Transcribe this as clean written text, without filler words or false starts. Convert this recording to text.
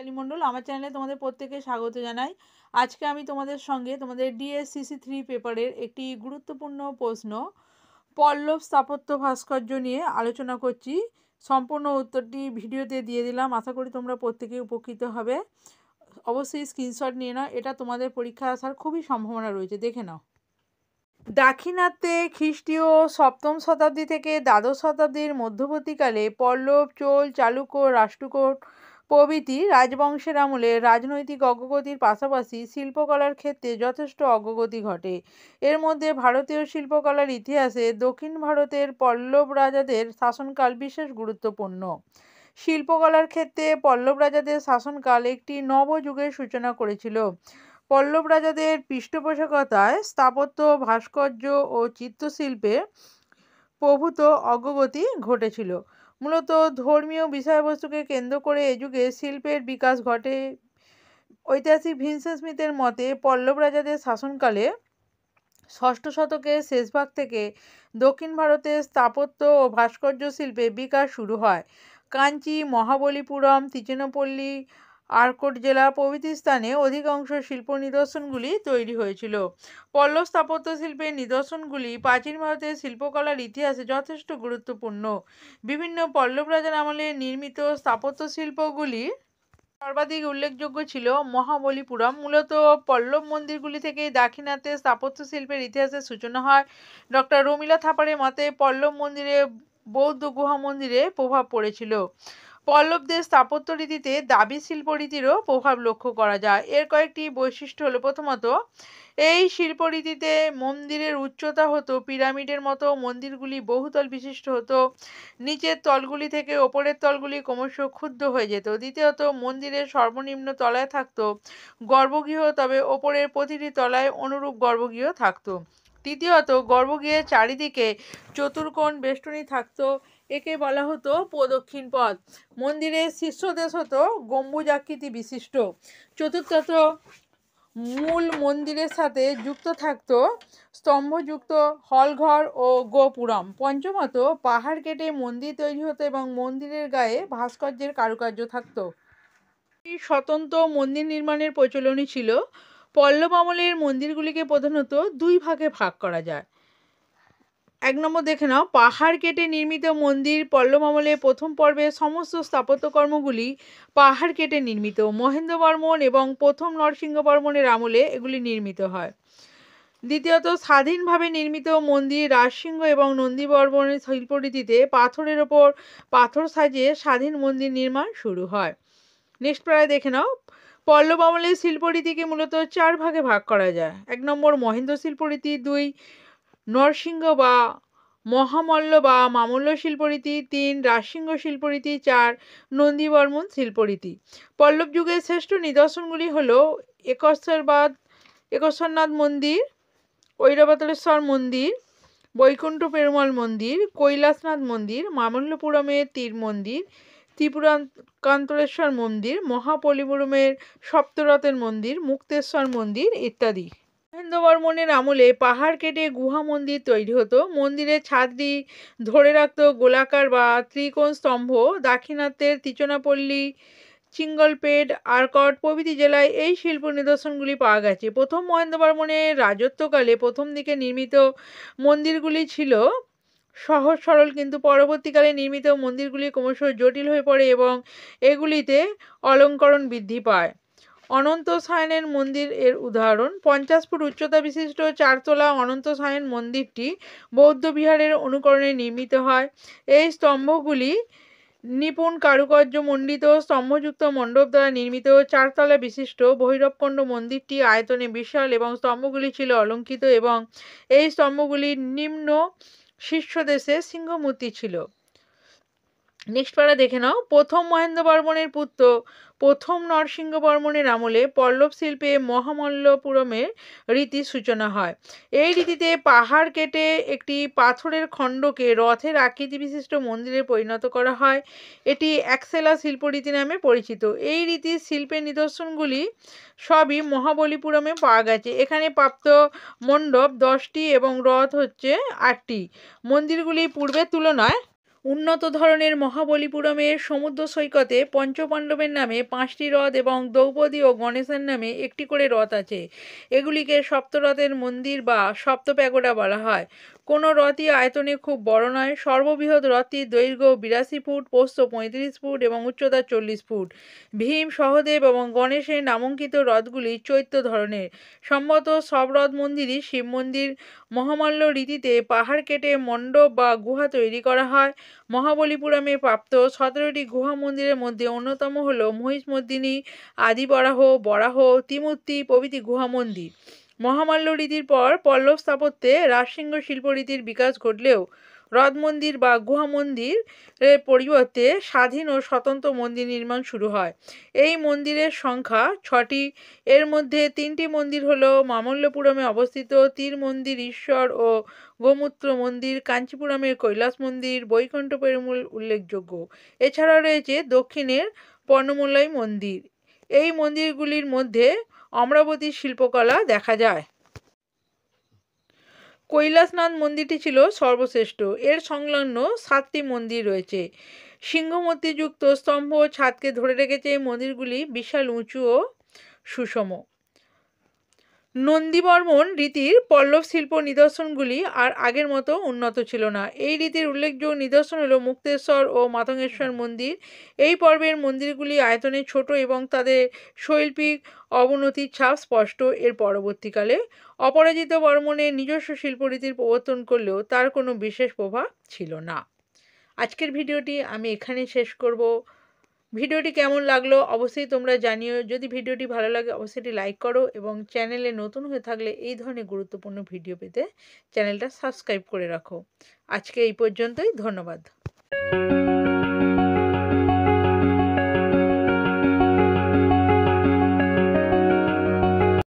মিতালি মণ্ডল। আমার চ্যানেলে তোমাদের প্রত্যেককে স্বাগত জানাই। আজকে আমি তোমাদের সঙ্গে তোমাদের DSCC3 পেপারের একটি গুরুত্বপূর্ণ প্রশ্ন পল্লব স্থাপত্য ভাস্কর্য নিয়ে আলোচনা করছি। সম্পূর্ণ উত্তরটি ভিডিওতে দিয়ে দিলাম, আশা করি তোমরা প্রত্যেকেই উপকৃত হবে। অবশ্যই স্ক্রিনশট নিয়ে নাও, এটা তোমাদের পরীক্ষা আসার খুবই সম্ভাবনা রয়েছে, দেখে নাও। দাক্ষিণাত্যে খ্রিস্টীয় সপ্তম শতাব্দী থেকে দ্বাদশ শতাব্দীর মধ্যবর্তীকালে পল্লব, চোল, চালুক্য, রাষ্ট্রকূট প্রভৃতি রাজবংশের আমলে রাজনৈতিক অগ্রগতির পাশাপাশি শিল্পকলার ক্ষেত্রে যথেষ্ট অগ্রগতি ঘটে। এর মধ্যে ভারতীয় শিল্পকলার ইতিহাসে দক্ষিণ ভারতের পল্লব রাজাদের শাসনকাল বিশেষ গুরুত্বপূর্ণ। শিল্পকলার ক্ষেত্রে পল্লব রাজাদের শাসনকাল একটি নবযুগের সূচনা করেছিল। পল্লব রাজাদের পৃষ্ঠপোষকতায় স্থাপত্য, ভাস্কর্য ও চিত্রশিল্পে প্রভূত অগ্রগতি ঘটেছিল। মূলত ধর্মীয় বিষয়বস্তুকে কেন্দ্র করে এ যুগে শিল্পের বিকাশ ঘটে। ঐতিহাসিক ভিনসেন্ট স্মিথের মতে পল্লব রাজাদের শাসনকালে ষষ্ঠ শতকের শেষভাগ থেকে দক্ষিণ ভারতের স্থাপত্য ও ভাস্কর্য শিল্পে বিকাশ শুরু হয়। কাঞ্চি, মহাবলীপুরম, তিরুচিরাপল্লী, আর্কট জেলা প্রভৃতি স্থানে অধিকাংশ শিল্প নিদর্শনগুলি তৈরি হয়েছিল। পল্লব স্থাপত্য শিল্পের নিদর্শনগুলি প্রাচীন ভারতের শিল্পকলার ইতিহাসে যথেষ্ট গুরুত্বপূর্ণ। বিভিন্ন পল্লব রাজার আমলে নির্মিত স্থাপত্য শিল্পগুলি সর্বাধিক উল্লেখযোগ্য ছিল মহাবলীপুরম। মূলত পল্লব মন্দিরগুলি থেকেই দাক্ষিণাত্যের স্থাপত্য শিল্পের ইতিহাসের সূচনা হয়। ডক্টর রমিলা থাপারের মতে পল্লব মন্দিরে বৌদ্ধ গুহা মন্দিরে প্রভাব পড়েছিল। পল্লবদের স্থাপত্য রীতিতে দাবি শিল্প রীতিরও প্রভাব লক্ষ্য করা যায়। এর কয়েকটি বৈশিষ্ট্য হলো, প্রথমত এই শিল্পরীতিতে মন্দিরের উচ্চতা হতো পিরামিডের মতো, মন্দিরগুলি বহুতল বিশিষ্ট হতো, নিচের তলগুলি থেকে ওপরের তলগুলি ক্রমশ ক্ষুদ্র হয়ে যেত। দ্বিতীয়ত মন্দিরের সর্বনিম্ন তলায় থাকতো গর্ভগৃহ, তবে ওপরের প্রতিটি তলায় অনুরূপ গর্ভগৃহ থাকতো। তৃতীয়ত গর্ভগৃহের চারিদিকে চতুর্কোণ বেষ্টনী থাকতো, একে বলা হতো প্রদক্ষিণ পথ। মন্দিরের শীর্ষদেশ হতো গম্বুজাকৃতি বিশিষ্ট। চতুর্থত মূল মন্দিরের সাথে যুক্ত থাকত স্তম্ভযুক্ত হলঘর ও গোপুরম। পঞ্চমত পাহাড় কেটে মন্দির তৈরি হতো এবং মন্দিরের গায়ে ভাস্কর্যের কারুকার্য থাকত। স্বতন্ত্র মন্দির নির্মাণের প্রচলনই ছিল। পল্লব আমলের মন্দিরগুলিকে প্রধানত দুই ভাগে ভাগ করা যায়। এক নম্বর দেখে নাও, পাহাড় কেটে নির্মিত মন্দির। পল্লব আমলে প্রথম পর্বের সমস্ত স্থাপত্যকর্মগুলি পাহাড় কেটে নির্মিত। মহেন্দ্র বর্মন এবং প্রথম নরসিংহ বর্মনের আমলে এগুলি নির্মিত হয়। দ্বিতীয়ত স্বাধীনভাবে নির্মিত মন্দির। রাজসিংহ এবং নন্দী বর্মনের শিল্পরীতিতে পাথরের ওপর পাথর সাজিয়ে স্বাধীন মন্দির নির্মাণ শুরু হয়। নেক্সট প্রায় দেখে নাও, পল্লব আমলের শিল্পরীতিকে মূলত চার ভাগে ভাগ করা যায়। এক নম্বর মহেন্দ্র শিল্পরীতি, দুই নরসিংহ বা মহামল্ল বা মামল্য শিল্পরীতি, তিন রাজসিংহ শিল্পরীতি, চার নন্দীবর্মন শিল্পরীতি। পল্লব যুগের শ্রেষ্ঠ নিদর্শনগুলি হল একেশ্বরনাথ মন্দির, ঐরাবতেশ্বর মন্দির, বৈকুণ্ঠ পেরুমাল মন্দির, কৈলাসনাথ মন্দির, মামল্লপুরমের তীর মন্দির, ত্রিপুরাকান্তরেশ্বর মন্দির, মহাবলীপুরমের সপ্তরথের মন্দির, মুক্তেশ্বর মন্দির ইত্যাদি। মহেন্দ্র বর্মনের আমলে পাহাড় কেটে গুহা মন্দির তৈরি হতো। মন্দিরের ছাদটি ধরে রাখত গোলাকার বা ত্রিকোণ স্তম্ভ। দাক্ষিণাত্যের তিরুচিরাপল্লী, চিঙ্গলপেট, আর্কট প্রভৃতি জেলায় এই শিল্প নিদর্শনগুলি পাওয়া গেছে। প্রথম মহেন্দ্র বর্মনের রাজত্বকালে প্রথম দিকে নির্মিত মন্দিরগুলি ছিল সহজ সরল, কিন্তু পরবর্তীকালে নির্মিত মন্দিরগুলি ক্রমশ জটিল হয়ে পড়ে এবং এগুলিতে অলঙ্করণ বৃদ্ধি পায়। অনন্ত সায়নের মন্দির এর উদাহরণ। 50 ফুট উচ্চতা বিশিষ্ট চারতলা অনন্ত সায়ন মন্দিরটি বৌদ্ধ বিহারের অনুকরণে নির্মিত হয়। এই স্তম্ভগুলি নিপুণ কারুকার্য মণ্ডিত স্তম্ভযুক্ত মণ্ডপ দ্বারা নির্মিত। চারতলা বিশিষ্ট ভৈরবকুণ্ড মন্দিরটি আয়তনে বিশাল এবং স্তম্ভগুলি ছিল অলঙ্কৃত এবং এই স্তম্ভগুলির নিম্ন শীর্ষদেশে সিংহমূর্তি ছিল। নেক্সট পারা দেখে নাও, প্রথম মহেন্দ্র বর্মনের পুত্র প্রথম নরসিংহ বর্মনের আমলে পল্লব শিল্পে মহামল্লপুরমের রীতির সূচনা হয়। এই রীতিতে পাহাড় কেটে একটি পাথরের খণ্ডকে রথের আকৃতি বিশিষ্ট মন্দিরে পরিণত করা হয়। এটি একসেলা শিল্পরীতি নামে পরিচিত। এই রীতির শিল্পের নিদর্শনগুলি সবই মহাবলীপুরমে পাওয়া গেছে। এখানে প্রাপ্ত মণ্ডপ 10টি এবং রথ হচ্ছে 8টি। মন্দিরগুলি পূর্বের তুলনায় উন্নত ধরনের মহাবলীপুরমের সমুদ্র সৈকতে পঞ্চপাণ্ডবের নামে 5টি হ্রদ এবং দ্রৌপদী ও গণেশের নামে একটি করে হ্রদ আছে। এগুলিকে সপ্তরথের মন্দির বা সপ্ত প্যাগোডা বলা হয়। কোনো হ্রদই আয়তনে খুব বড় নয়। সর্ববৃহৎ হ্রদটির দৈর্ঘ্য 82 ফুট, প্রস্থ 35 ফুট এবং উচ্চতা 40 ফুট। ভীম, সহদেব এবং গণেশের নামাঙ্কিত হ্রদগুলি চৈত্য ধরনের। সম্ভবত সব হ্রদ মন্দিরই শিব মন্দির। মহামাল্য রীতিতে পাহাড় কেটে মণ্ডপ বা গুহা তৈরি করা হয়। মহাবলীপুরমে প্রাপ্ত 17টি গুহা মন্দিরের মধ্যে অন্যতম হল মহিষমর্দিনী, আদিবরাহ, বরাহ, ত্রিমূর্তি প্রভৃতি গুহা মন্দির। মহামাল্য রীতির পর পল্লব স্থাপত্যে রাজসিংহ শিল্পরীতির বিকাশ ঘটলেও হ্রদ মন্দির বা গুহা মন্দির এর পরিবর্তে স্বাধীন ও স্বতন্ত্র মন্দির নির্মাণ শুরু হয়। এই মন্দিরের সংখ্যা 6টি। এর মধ্যে 3টি মন্দির হল মামল্লপুরমে অবস্থিত তীর মন্দির ঈশ্বর ও গোমূত্র মন্দির, কাঞ্চিপুরমের কৈলাস মন্দির, বৈকুণ্ঠ পেরুমল উল্লেখযোগ্য। এছাড়াও রয়েছে দক্ষিণের পর্ণমলাই মন্দির। এই মন্দিরগুলির মধ্যে অমরাবতীর শিল্পকলা দেখা যায়। কৈলাসনাথ মন্দিরটি ছিল সর্বশ্রেষ্ঠ। এর সংলগ্ন 7টি মন্দির রয়েছে। সিংহমূর্তিযুক্ত স্তম্ভ ছাদকে ধরে রেখেছে। এই মন্দিরগুলি বিশাল উঁচু ও সুষম। নন্দীবর্মন রীতির পল্লব শিল্প নিদর্শনগুলি আর আগের মতো উন্নত ছিল না। এই রীতির উল্লেখযোগ্য নিদর্শন হল মুক্তেশ্বর ও মাতঙ্গেশ্বর মন্দির। এই পর্বের মন্দিরগুলি আয়তনে ছোট এবং তাদের শৈল্পিক অবনতির ছাপ স্পষ্ট। এর পরবর্তীকালে অপরাজিত বর্মনের নিজস্ব শিল্পরীতির প্রবর্তন করলেও তার কোনো বিশেষ প্রভাব ছিল না। আজকের ভিডিওটি আমি এখানে শেষ করব। ভিডিওটি কেমন লাগলো অবশ্যই তোমরা জানিও। যদি ভিডিওটি ভালো লাগে অবশ্যই লাইক করো এবং চ্যানেলে নতুন হয়ে থাকলে এই ধরনের গুরুত্বপূর্ণ ভিডিও পেতে চ্যানেলটা সাবস্ক্রাইব করে রাখো। আজকে এই পর্যন্তই। ধন্যবাদ।